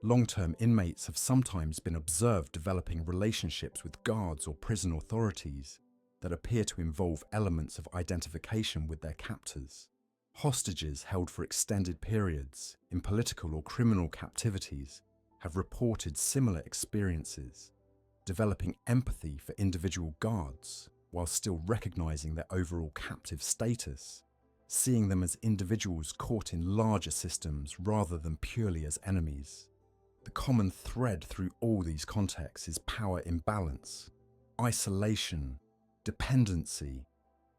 Long-term inmates have sometimes been observed developing relationships with guards or prison authorities that appear to involve elements of identification with their captors. Hostages held for extended periods in political or criminal captivities have reported similar experiences, developing empathy for individual guards while still recognizing their overall captive status, seeing them as individuals caught in larger systems rather than purely as enemies. The common thread through all these contexts is power imbalance, isolation, dependency,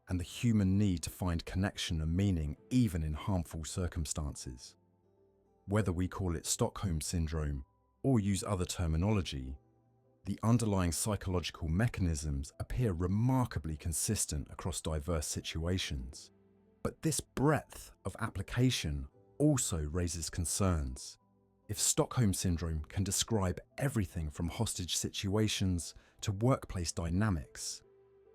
and the human need to find connection and meaning even in harmful circumstances. Whether we call it Stockholm Syndrome or use other terminology, the underlying psychological mechanisms appear remarkably consistent across diverse situations. But this breadth of application also raises concerns. If Stockholm Syndrome can describe everything from hostage situations to workplace dynamics,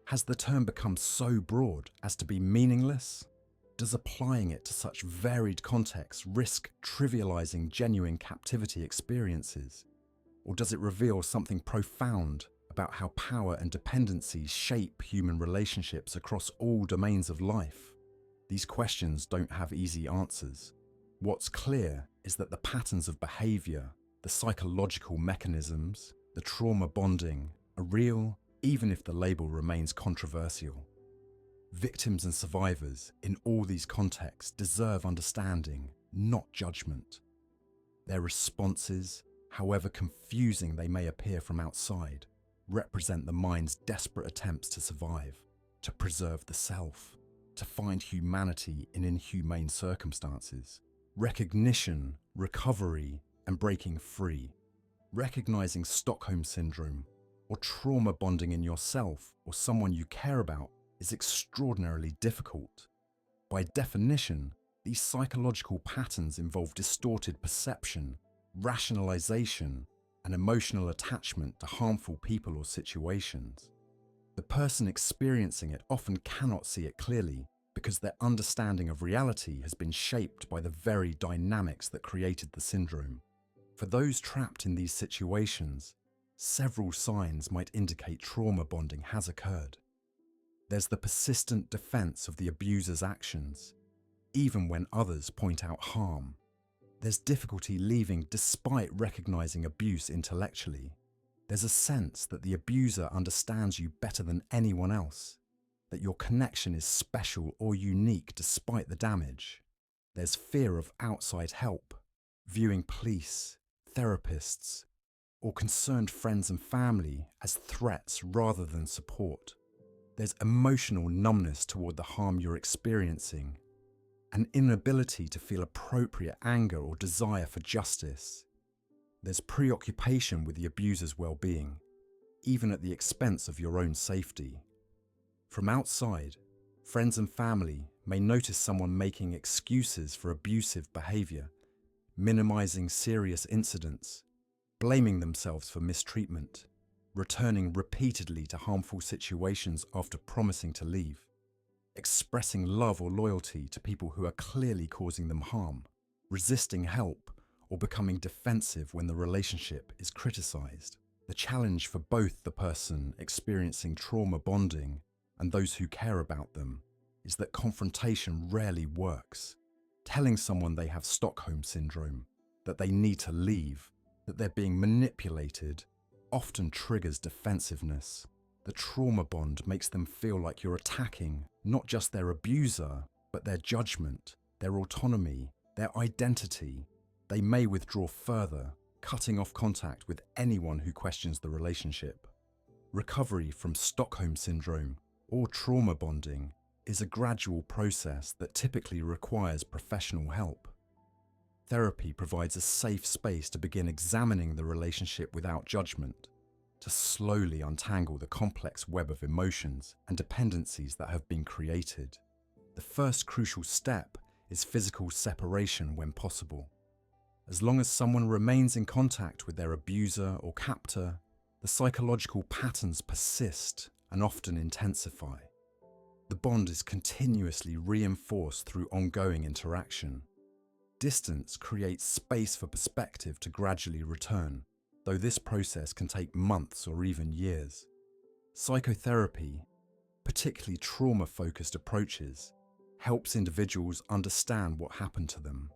has the term become so broad as to be meaningless? Does applying it to such varied contexts risk trivializing genuine captivity experiences? Or does it reveal something profound about how power and dependencies shape human relationships across all domains of life? These questions don't have easy answers. What's clear is that the patterns of behavior, the psychological mechanisms, the trauma bonding are real, even if the label remains controversial. Victims and survivors in all these contexts deserve understanding, not judgment. Their responses, however confusing they may appear from outside, represent the mind's desperate attempts to survive, to preserve the self, to find humanity in inhumane circumstances. Recognition, recovery, and breaking free. Recognizing Stockholm Syndrome or trauma bonding in yourself or someone you care about is extraordinarily difficult. By definition, these psychological patterns involve distorted perception, rationalization, and emotional attachment to harmful people or situations. The person experiencing it often cannot see it clearly because their understanding of reality has been shaped by the very dynamics that created the syndrome. For those trapped in these situations, several signs might indicate trauma bonding has occurred. There's the persistent defense of the abuser's actions, even when others point out harm. There's difficulty leaving despite recognizing abuse intellectually. There's a sense that the abuser understands you better than anyone else, that your connection is special or unique despite the damage. There's fear of outside help, viewing police, therapists, or concerned friends and family as threats rather than support. There's emotional numbness toward the harm you're experiencing, an inability to feel appropriate anger or desire for justice. There's preoccupation with the abuser's well-being, even at the expense of your own safety. From outside, friends and family may notice someone making excuses for abusive behavior, minimizing serious incidents, blaming themselves for mistreatment, returning repeatedly to harmful situations after promising to leave, expressing love or loyalty to people who are clearly causing them harm, resisting help, or becoming defensive when the relationship is criticized. The challenge for both the person experiencing trauma bonding and those who care about them is that confrontation rarely works. Telling someone they have Stockholm Syndrome, that they need to leave, that they're being manipulated, often triggers defensiveness. The trauma bond makes them feel like you're attacking not just their abuser, but their judgment, their autonomy, their identity. They may withdraw further, cutting off contact with anyone who questions the relationship. Recovery from Stockholm Syndrome or trauma bonding is a gradual process that typically requires professional help. Therapy provides a safe space to begin examining the relationship without judgment, to slowly untangle the complex web of emotions and dependencies that have been created. The first crucial step is physical separation when possible. As long as someone remains in contact with their abuser or captor, the psychological patterns persist and often intensify. The bond is continuously reinforced through ongoing interaction. Distance creates space for perspective to gradually return, though this process can take months or even years. Psychotherapy, particularly trauma-focused approaches, helps individuals understand what happened to them.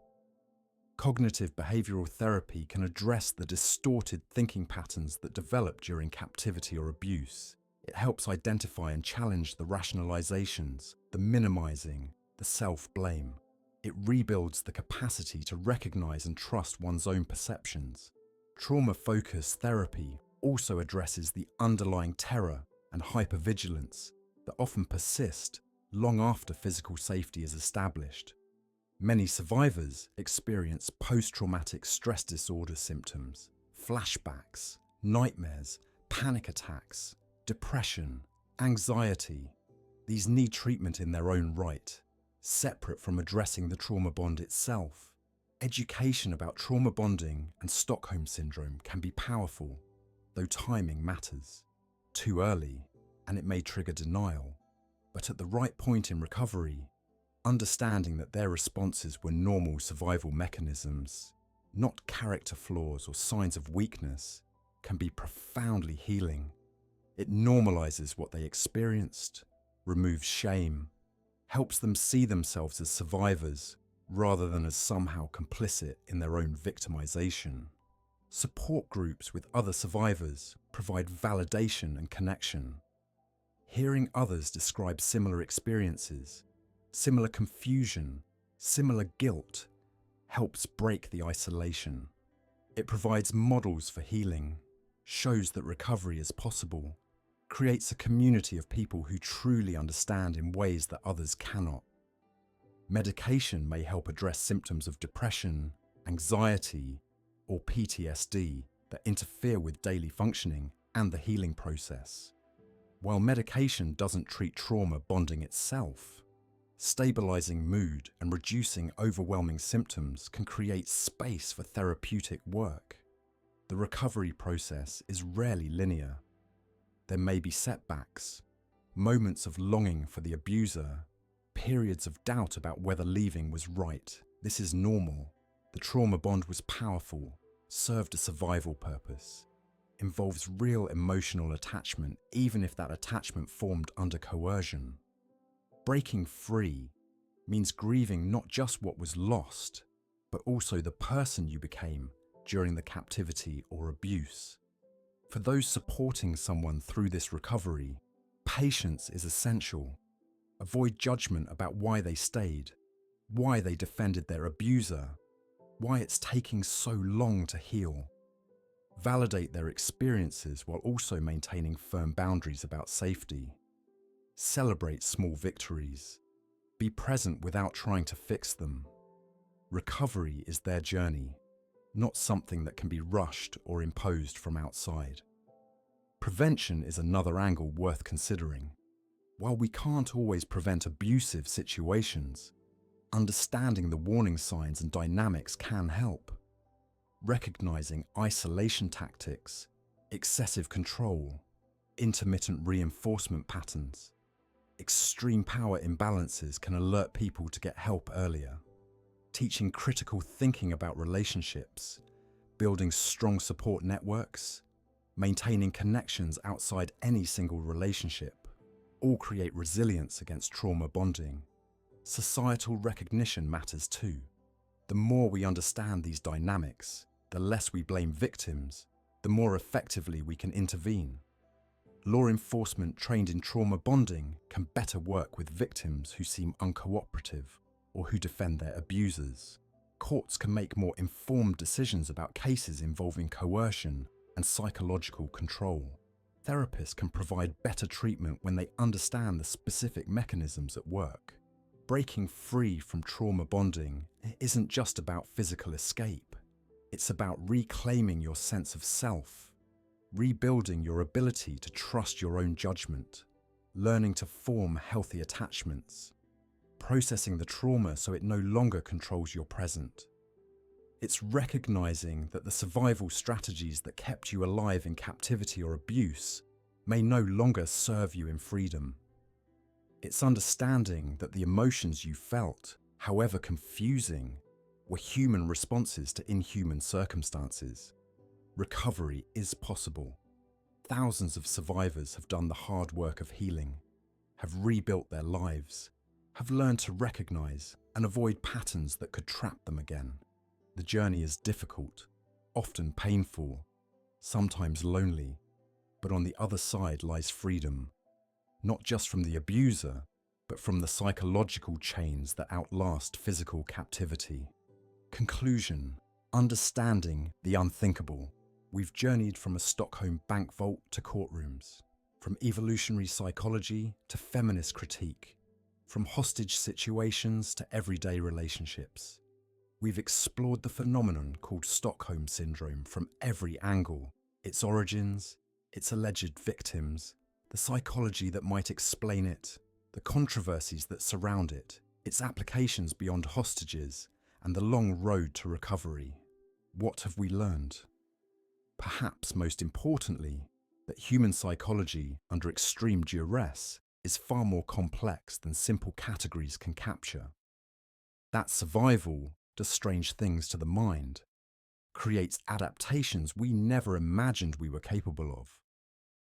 Cognitive behavioral therapy can address the distorted thinking patterns that develop during captivity or abuse. It helps identify and challenge the rationalizations, the minimizing, the self-blame. It rebuilds the capacity to recognize and trust one's own perceptions. Trauma-focused therapy also addresses the underlying terror and hypervigilance that often persist long after physical safety is established. Many survivors experience post-traumatic stress disorder symptoms, flashbacks, nightmares, panic attacks, depression, anxiety. These need treatment in their own right, separate from addressing the trauma bond itself. Education about trauma bonding and Stockholm Syndrome can be powerful, though timing matters. Too early, and it may trigger denial, but at the right point in recovery, understanding that their responses were normal survival mechanisms, not character flaws or signs of weakness, can be profoundly healing. It normalizes what they experienced, removes shame, helps them see themselves as survivors rather than as somehow complicit in their own victimization. Support groups with other survivors provide validation and connection. Hearing others describe similar experiences, similar confusion, similar guilt, helps break the isolation. It provides models for healing, shows that recovery is possible, creates a community of people who truly understand in ways that others cannot. Medication may help address symptoms of depression, anxiety, or PTSD that interfere with daily functioning and the healing process. While medication doesn't treat trauma bonding itself, stabilizing mood and reducing overwhelming symptoms can create space for therapeutic work. The recovery process is rarely linear. There may be setbacks, moments of longing for the abuser, periods of doubt about whether leaving was right. This is normal. The trauma bond was powerful, served a survival purpose, involves real emotional attachment even if that attachment formed under coercion. Breaking free means grieving not just what was lost, but also the person you became during the captivity or abuse. For those supporting someone through this recovery, patience is essential. Avoid judgment about why they stayed, why they defended their abuser, why it's taking so long to heal. Validate their experiences while also maintaining firm boundaries about safety. Celebrate small victories. Be present without trying to fix them. Recovery is their journey, not something that can be rushed or imposed from outside. Prevention is another angle worth considering. While we can't always prevent abusive situations, understanding the warning signs and dynamics can help. Recognizing isolation tactics, excessive control, intermittent reinforcement patterns, extreme power imbalances can alert people to get help earlier. Teaching critical thinking about relationships, building strong support networks, maintaining connections outside any single relationship, all create resilience against trauma bonding. Societal recognition matters too. The more we understand these dynamics, the less we blame victims, the more effectively we can intervene. Law enforcement trained in trauma bonding can better work with victims who seem uncooperative or who defend their abusers. Courts can make more informed decisions about cases involving coercion and psychological control. Therapists can provide better treatment when they understand the specific mechanisms at work. Breaking free from trauma bonding isn't just about physical escape. It's about reclaiming your sense of self, rebuilding your ability to trust your own judgment, learning to form healthy attachments, processing the trauma so it no longer controls your present. It's recognizing that the survival strategies that kept you alive in captivity or abuse may no longer serve you in freedom. It's understanding that the emotions you felt, however confusing, were human responses to inhuman circumstances. Recovery is possible. Thousands of survivors have done the hard work of healing, have rebuilt their lives, have learned to recognize and avoid patterns that could trap them again. The journey is difficult, often painful, sometimes lonely, but on the other side lies freedom, not just from the abuser, but from the psychological chains that outlast physical captivity. Conclusion: understanding the unthinkable. We've journeyed from a Stockholm bank vault to courtrooms, from evolutionary psychology to feminist critique, from hostage situations to everyday relationships. We've explored the phenomenon called Stockholm Syndrome from every angle: its origins, its alleged victims, the psychology that might explain it, the controversies that surround it, its applications beyond hostages, and the long road to recovery. What have we learned? Perhaps most importantly, that human psychology under extreme duress is far more complex than simple categories can capture. That survival does strange things to the mind, creates adaptations we never imagined we were capable of.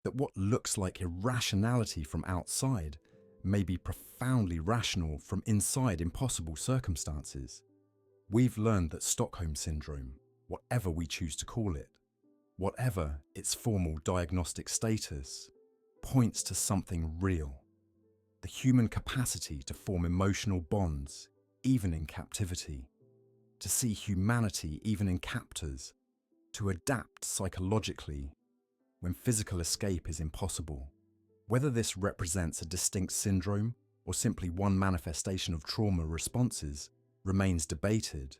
That what looks like irrationality from outside may be profoundly rational from inside impossible circumstances. We've learned that Stockholm Syndrome, whatever we choose to call it, whatever its formal diagnostic status, points to something real: the human capacity to form emotional bonds, even in captivity, to see humanity even in captors, to adapt psychologically when physical escape is impossible. Whether this represents a distinct syndrome or simply one manifestation of trauma responses remains debated,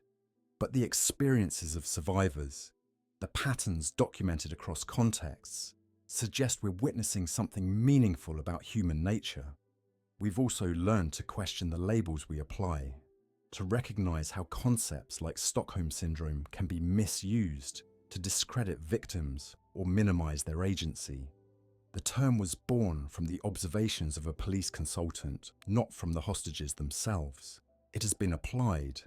but the experiences of survivors, the patterns documented across contexts, suggest we're witnessing something meaningful about human nature. We've also learned to question the labels we apply, to recognize how concepts like Stockholm Syndrome can be misused to discredit victims or minimize their agency. The term was born from the observations of a police consultant, not from the hostages themselves. It has been applied,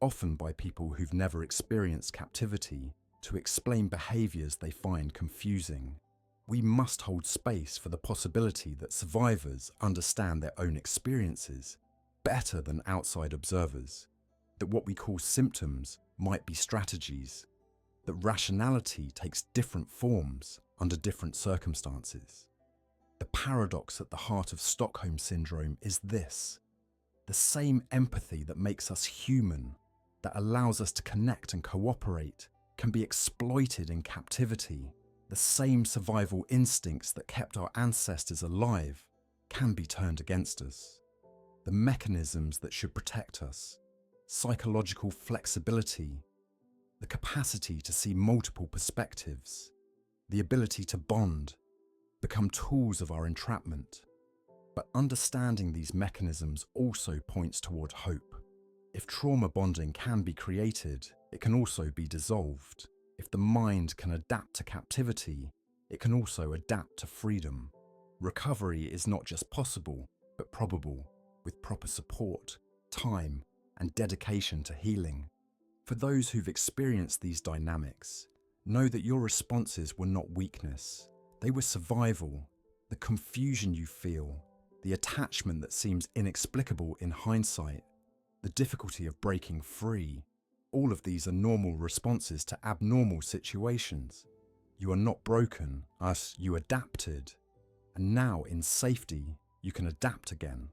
often by people who've never experienced captivity, to explain behaviours they find confusing. We must hold space for the possibility that survivors understand their own experiences better than outside observers, that what we call symptoms might be strategies, that rationality takes different forms under different circumstances. The paradox at the heart of Stockholm Syndrome is this: the same empathy that makes us human, that allows us to connect and cooperate, can be exploited in captivity. The same survival instincts that kept our ancestors alive can be turned against us. The mechanisms that should protect us, psychological flexibility, the capacity to see multiple perspectives, the ability to bond, become tools of our entrapment. But understanding these mechanisms also points toward hope. If trauma bonding can be created, it can also be dissolved. If the mind can adapt to captivity, it can also adapt to freedom. Recovery is not just possible, but probable, with proper support, time, and dedication to healing. For those who've experienced these dynamics, know that your responses were not weakness. They were survival. The confusion you feel, the attachment that seems inexplicable in hindsight, the difficulty of breaking free, all of these are normal responses to abnormal situations. You are not broken, as you adapted, and now in safety you can adapt again,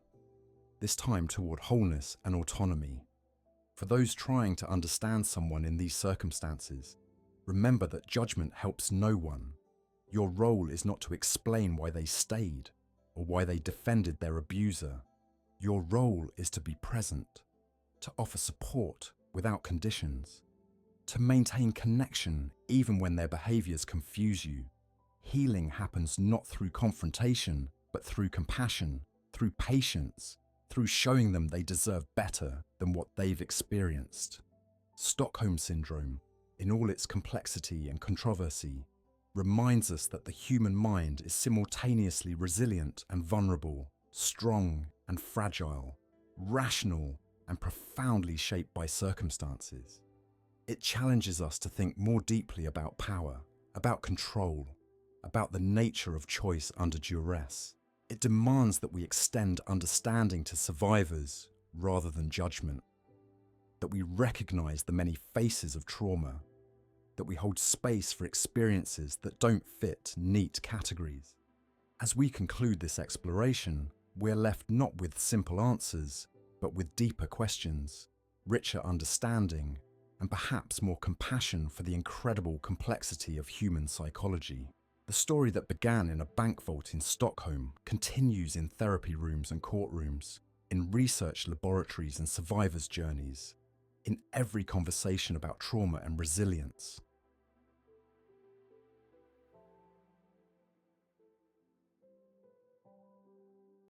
this time toward wholeness and autonomy. For those trying to understand someone in these circumstances, remember that judgment helps no one. Your role is not to explain why they stayed or why they defended their abuser. Your role is to be present, to offer support without conditions, to maintain connection even when their behaviours confuse you. Healing happens not through confrontation, but through compassion, through patience, through showing them they deserve better than what they've experienced. Stockholm Syndrome, in all its complexity and controversy, reminds us that the human mind is simultaneously resilient and vulnerable, strong and fragile, rational and profoundly shaped by circumstances. It challenges us to think more deeply about power, about control, about the nature of choice under duress. It demands that we extend understanding to survivors rather than judgment, that we recognize the many faces of trauma, that we hold space for experiences that don't fit neat categories. As we conclude this exploration, we're left not with simple answers, but with deeper questions, richer understanding, and perhaps more compassion for the incredible complexity of human psychology. The story that began in a bank vault in Stockholm continues in therapy rooms and courtrooms, in research laboratories and survivors' journeys, in every conversation about trauma and resilience.